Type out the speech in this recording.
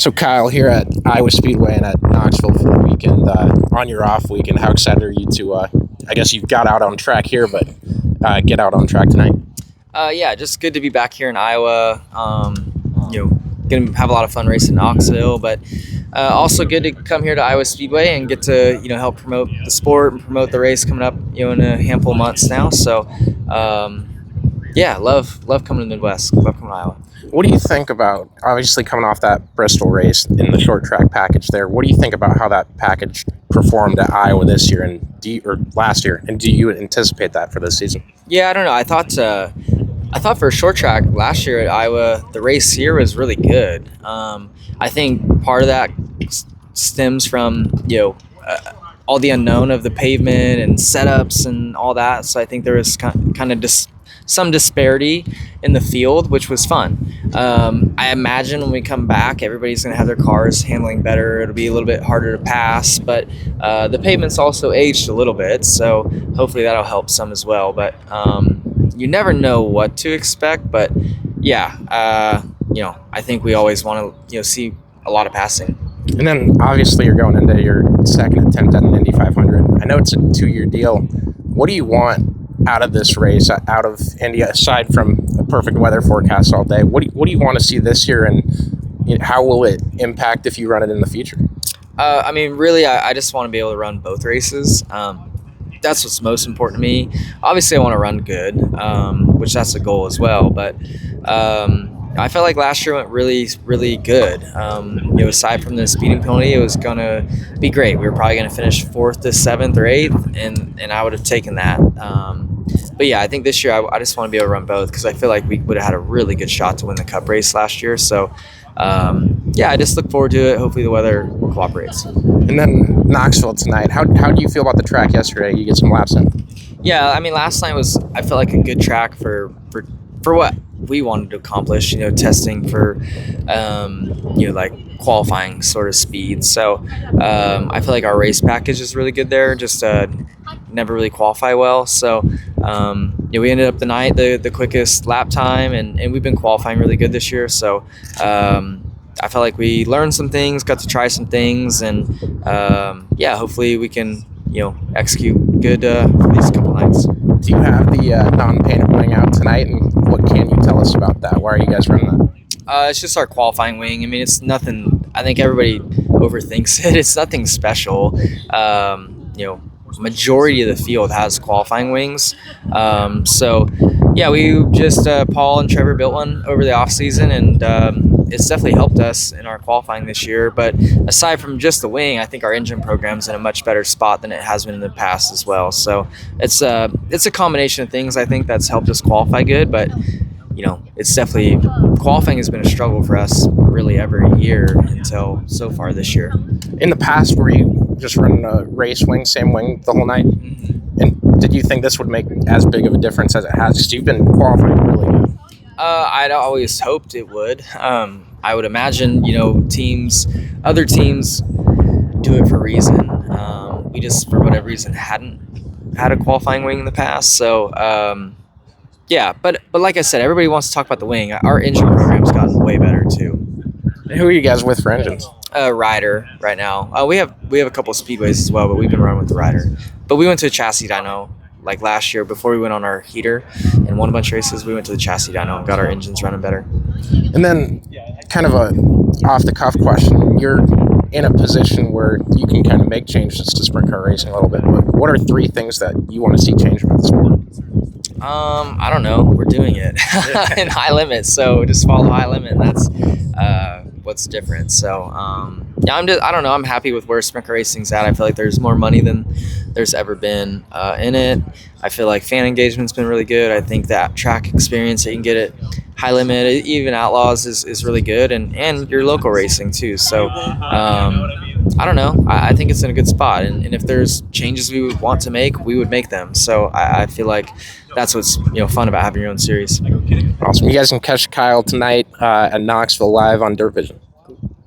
So Kyle, here at Iowa Speedway and at Knoxville for the weekend, on your off weekend, how excited are you to, I guess you got out on track here, but get out on track tonight? Yeah, just good to be back here in Iowa. Going to have a lot of fun racing Knoxville, but also good to come here to Iowa Speedway and get to, help promote the sport and promote the race coming up, in a handful of months now. So, love coming to the Midwest, love coming to Iowa. What do you think about, obviously coming off that Bristol race in the short track package there, what do you think about how that package performed at Iowa this year or last year, and do you anticipate that for this season? Yeah, I don't know. I thought for a short track last year at Iowa, the race here was really good. I think part of that stems from, all the unknown of the pavement and setups and all that. So I think there was kind of some disparity in the field, which was fun. I imagine when we come back, everybody's going to have their cars handling better. It'll be a little bit harder to pass, but the pavement's also aged a little bit, so hopefully that'll help some as well. But you never know what to expect, but I think we always want to, see a lot of passing. And then obviously you're going into your second attempt at an Indy 500. I know it's a 2-year deal. What do you want out of this race, out of Indy, aside from a perfect weather forecast all day? What do you want to see this year, and how will it impact if you run it in the future? I just want to be able to run both races. That's what's most important to me. Obviously, I want to run good, which that's the goal as well. But I felt like last year went really, really good. Aside from the speeding penalty, it was going to be great. We were probably going to finish 4th to 7th or 8th, and I would have taken that. I think this year I just want to be able to run both because I feel like we would have had a really good shot to win the Cup race last year. So, I just look forward to it. Hopefully the weather cooperates. And then Knoxville tonight. How do you feel about the track yesterday? You get some laps in. Yeah, last night I felt like a good track for what we wanted to accomplish, testing for, like qualifying sort of speed. So I feel like our race package is really good there, just never really qualify well. So, we ended up the night the quickest lap time, and we've been qualifying really good this year. So I felt like we learned some things, got to try some things, and hopefully we can, execute good for these couple nights. Do you have the non-painted wing out tonight, and what can you tell us about that? Why are you guys running that? It's just our qualifying wing. It's nothing. I think everybody overthinks it. It's nothing special. Majority of the field has qualifying wings. We just Paul and Trevor built one over the off season, and it's definitely helped us in our qualifying this year. But aside from just the wing, I think our engine program's in a much better spot than it has been in the past as well. So it's a combination of things I think that's helped us qualify good. But it's definitely, qualifying has been a struggle for us really every year until so far this year. In the past, were you just running a race wing, same wing the whole night? Mm-hmm. And did you think this would make as big of a difference as it has? Because you've been qualifying really good. I'd always hoped it would. I would imagine, other teams do it for a reason. We just, for whatever reason, hadn't had a qualifying wing in the past. So, but like I said, everybody wants to talk about the wing. Our engine program's gotten way better too. And who are you guys with for engines? Ryder right now. We have a couple of speedways as well, but we've been running with the Ryder. But we went to a chassis dyno like last year before we went on our heater and won a bunch of races. We went to the chassis dyno and got our engines running better. And then kind of a off the cuff question. You're in a position where you can kind of make changes to sprint car racing a little bit. But what are 3 things that you want to see change about the sport? I don't know. We're doing it in high limit, so just follow high limit. And that's what's different. So I don't know. I'm happy with where sprint car racing's at. I feel like there's more money than there's ever been in it. I feel like fan engagement's been really good. I think that track experience that you can get at high limit, even Outlaws, is really good, and your local racing too. So I don't know. I think it's in a good spot, and if there's changes we would want to make, we would make them. So I feel like that's what's fun about having your own series. Awesome. You guys can catch Kyle tonight at Knoxville live on Dirt Vision.